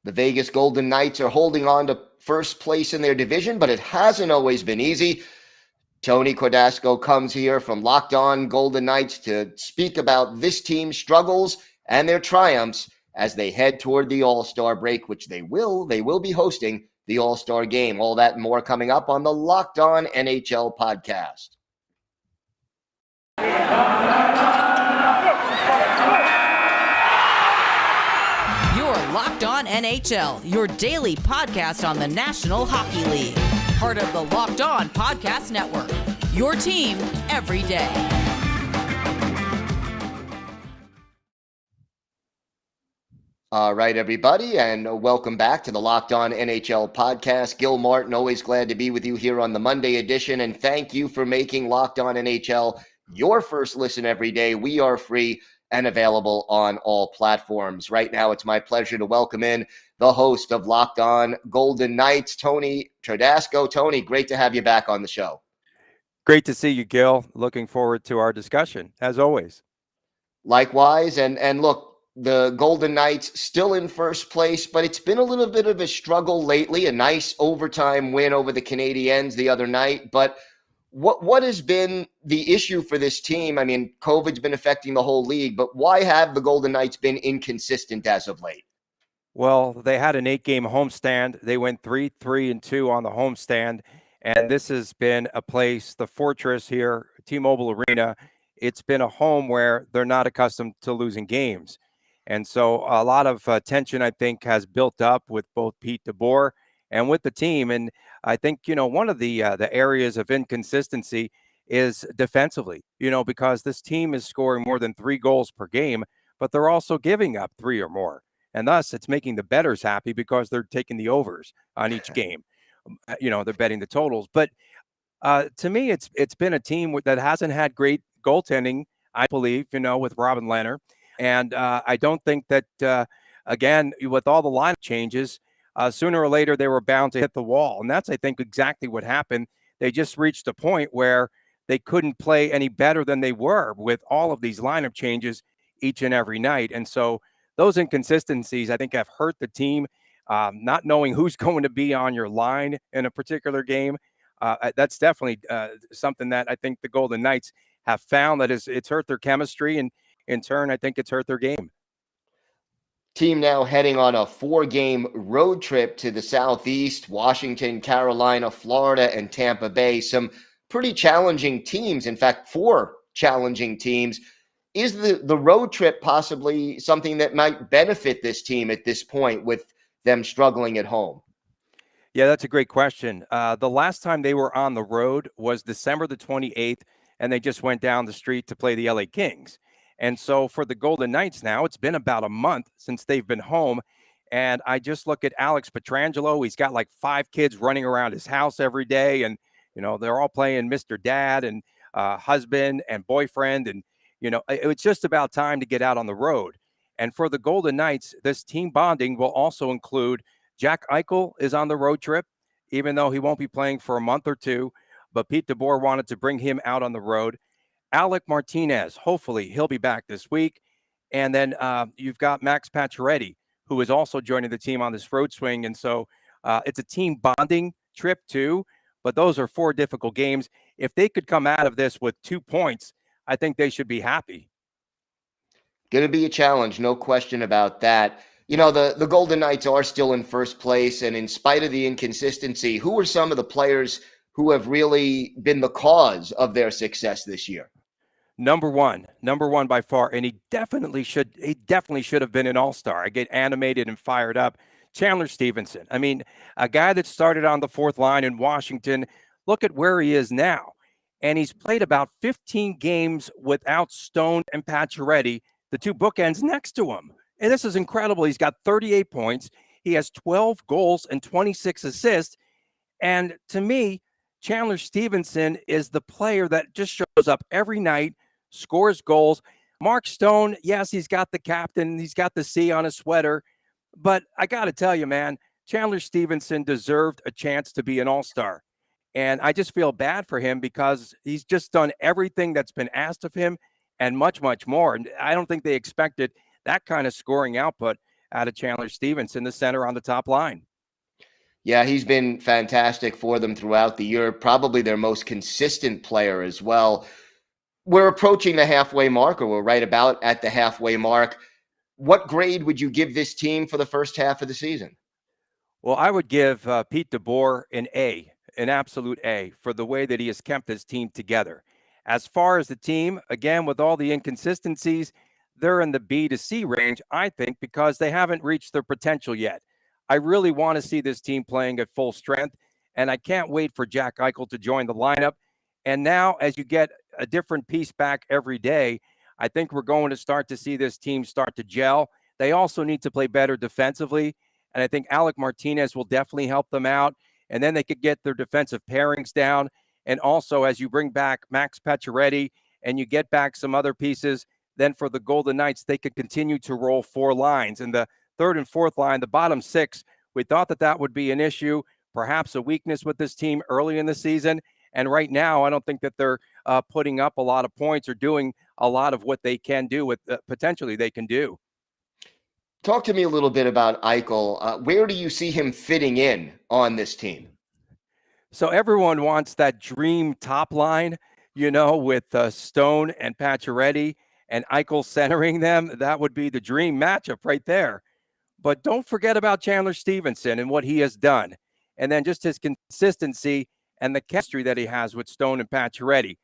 The Vegas Golden Knights are holding on to first place in their division, but it hasn't always been easy. Tony Cordasco comes here from Locked On Golden Knights to speak about this team's struggles and their triumphs as they head toward the AllStar break, which they will be hosting the AllStar Game. All that and more coming up on the Locked On NHL podcast. Locked On NHL, your daily podcast on the National Hockey League. Part of the Locked On Podcast Network, your team every day. All right, everybody, and welcome back to the Locked On NHL podcast. Gil Martin, always glad to be with you here on the Monday edition, and thank you for making Locked On NHL your first listen every day. We are free and available on all platforms. Right now, it's my pleasure to welcome in the host of Locked On Golden Knights, Tony Cordasco. Tony, great to have you back on the show. Great to see you, Gil. Looking forward to our discussion, as always. Likewise, and look, the Golden Knights still in first place, but it's been a little bit of a struggle lately. A nice overtime win over the Canadiens the other night, but What has been the issue for this team? I mean, COVID's been affecting the whole league, but why have the Golden Knights been inconsistent as of late? Well, they had an 8-game homestand. They went 3-3-2 on the homestand, and this has been a place, the fortress here, T-Mobile Arena. It's been a home where they're not accustomed to losing games. And so a lot of tension, I think, has built up with both Pete DeBoer and with the team. And I think, one of the areas of inconsistency is defensively, because this team is scoring more than 3 goals per game, but they're also giving up 3 or more. And thus it's making the bettors happy because they're taking the overs on each game. They're betting the totals. But to me, it's been a team that hasn't had great goaltending, I believe, with Robin Lehner. And I don't think that, again, with all the line changes, sooner or later, they were bound to hit the wall. And that's, I think, exactly what happened. They just reached a point where they couldn't play any better than they were with all of these lineup changes each and every night. And so those inconsistencies, I think, have hurt the team. Not knowing who's going to be on your line in a particular game, that's definitely something that I think the Golden Knights have found that it's hurt their chemistry. And in turn, I think it's hurt their game. Team now heading on a 4-game road trip to the Southeast, Washington, Carolina, Florida, and Tampa Bay. Some pretty challenging teams. In fact, 4 challenging teams. Is the road trip possibly something that might benefit this team at this point with them struggling at home? Yeah, that's a great question. The last time they were on the road was December the 28th, and they just went down the street to play the LA Kings. And so for the Golden Knights now, it's been about a month since they've been home. And I just look at Alex Pietrangelo. He's got like 5 kids running around his house every day. And, they're all playing Mr. Dad and husband and boyfriend. And, it's just about time to get out on the road. And for the Golden Knights, this team bonding will also include Jack Eichel is on the road trip, even though he won't be playing for a month or 2. But Pete DeBoer wanted to bring him out on the road. Alec Martinez, hopefully he'll be back this week. And then you've got Max Pacioretty, who is also joining the team on this road swing. And so it's a team bonding trip too, but those are 4 difficult games. If they could come out of this with 2 points, I think they should be happy. Going to be a challenge, no question about that. The Golden Knights are still in first place, and in spite of the inconsistency, who are some of the players who have really been the cause of their success this year? Number one by far, and he definitely should have been an all-star. I get animated and fired up. Chandler Stephenson. I mean, a guy that started on the 4th line in Washington. Look at where he is now. And he's played about 15 games without Stone and Pacioretty, the 2 bookends next to him. And this is incredible. He's got 38 points. He has 12 goals and 26 assists. And to me, Chandler Stevenson is the player that just shows up every night, scores goals. Mark Stone, yes, he's got the captain. He's got the C on his sweater. But I got to tell you, man, Chandler Stevenson deserved a chance to be an all-star. And I just feel bad for him because he's just done everything that's been asked of him and much, much more. And I don't think they expected that kind of scoring output out of Chandler Stevenson, the center on the top line. Yeah, he's been fantastic for them throughout the year, probably their most consistent player as well. We're approaching the halfway mark, or we're right about at the halfway mark. What grade would you give this team for the first half of the season? Well, I would give Pete DeBoer an A, an absolute A, for the way that he has kept his team together. As far as the team, again, with all the inconsistencies, they're in the B to C range, I think, because they haven't reached their potential yet. I really want to see this team playing at full strength, and I can't wait for Jack Eichel to join the lineup. And now, as you get a different piece back every day, I think we're going to start to see this team start to gel. They also need to play better defensively, and I think Alec Martinez will definitely help them out. And then they could get their defensive pairings down. And also, as you bring back Max Pacioretty and you get back some other pieces, then for the Golden Knights, they could continue to roll four lines. And the third and fourth line, the bottom six, we thought that that would be an issue, perhaps a weakness with this team early in the season. And right now, I don't think that they're putting up a lot of points or doing a lot of what they can do with potentially they can do. Talk to me a little bit about Eichel. Where do you see him fitting in on this team? So everyone wants that dream top line, with Stone and Pacioretty and Eichel centering them. That would be the dream matchup right there. But don't forget about Chandler Stevenson and what he has done. And then just his consistency and the chemistry that he has with Stone and Pacioretty.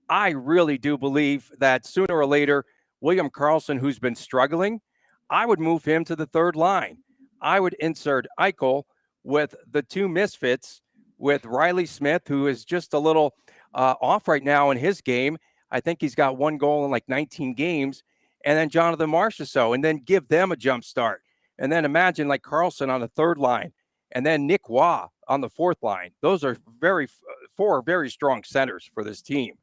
I really do believe that sooner or later, William Karlsson, who's been struggling, I would move him to the third line. I would insert Eichel with the two misfits, with Riley Smith, who is just a little off right now in his game. I think he's got one goal in like 19 games. And then Jonathan Marchessault, and then give them a jump start. And then imagine like Karlsson on the third line, and then Nick Waugh on the fourth line. Those are four very strong centers for this team.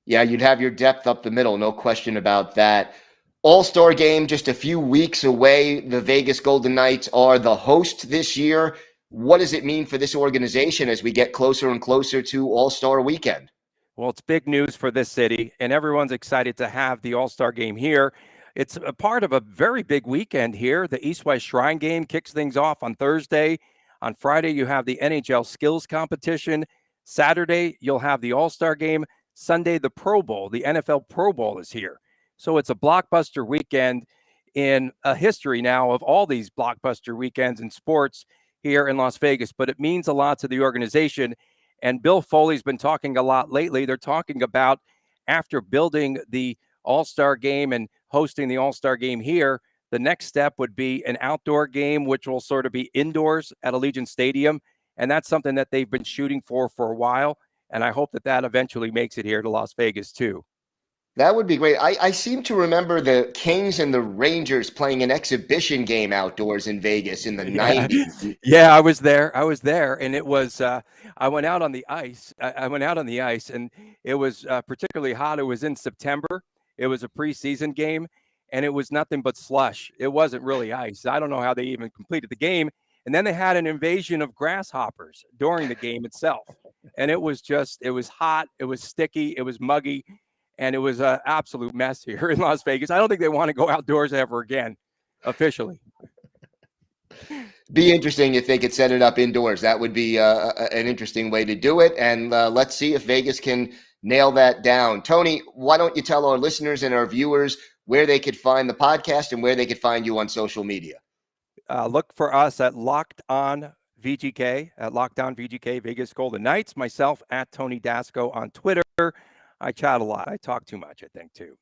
Yeah, you'd have your depth up the middle, no question about that. All-Star Game just a few weeks away. The Vegas Golden Knights are the host this year. What does it mean for this organization as we get closer and closer to All-Star Weekend? Well, it's big news for this city, and everyone's excited to have the All-Star Game here. It's a part of a very big weekend here. The East-West Shrine Game kicks things off on Thursday. On Friday, you have the NHL Skills Competition. Saturday, you'll have the All-Star Game. Sunday, the Pro Bowl. The NFL Pro Bowl is here. So it's a blockbuster weekend in a history now of all these blockbuster weekends in sports here in Las Vegas. But it means a lot to the organization. And Bill Foley's been talking a lot lately. They're talking about after building the All-Star Game and hosting the All-Star Game here, the next step would be an outdoor game, which will sort of be indoors at Allegiant Stadium. And that's something that they've been shooting for a while. And I hope that eventually makes it here to Las Vegas too. That would be great. I seem to remember the Kings and the Rangers playing an exhibition game outdoors in Vegas in the 90s. Yeah, I was there. And it was, I went out on the ice. And it was particularly hot. It was in September. It was a preseason game, and it was nothing but slush. It wasn't really ice. I don't know how they even completed the game. And then they had an invasion of grasshoppers during the game itself. And it was hot. It was sticky. It was muggy. And it was an absolute mess here in Las Vegas. I don't think they want to go outdoors ever again, officially. Be interesting if they could set it up indoors. That would be an interesting way to do it. And let's see if Vegas can nail that down. Tony, why don't you tell our listeners and our viewers where they could find the podcast and where they could find you on social media? Look for us at Locked On VGK, Vegas Golden Knights. Myself at Tony Dasco on Twitter. I chat a lot. I talk too much, I think, too.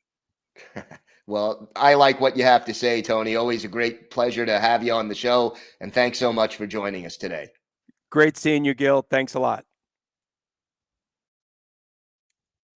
Well, I like what you have to say, Tony. Always a great pleasure to have you on the show. And thanks so much for joining us today. Great seeing you, Gil. Thanks a lot.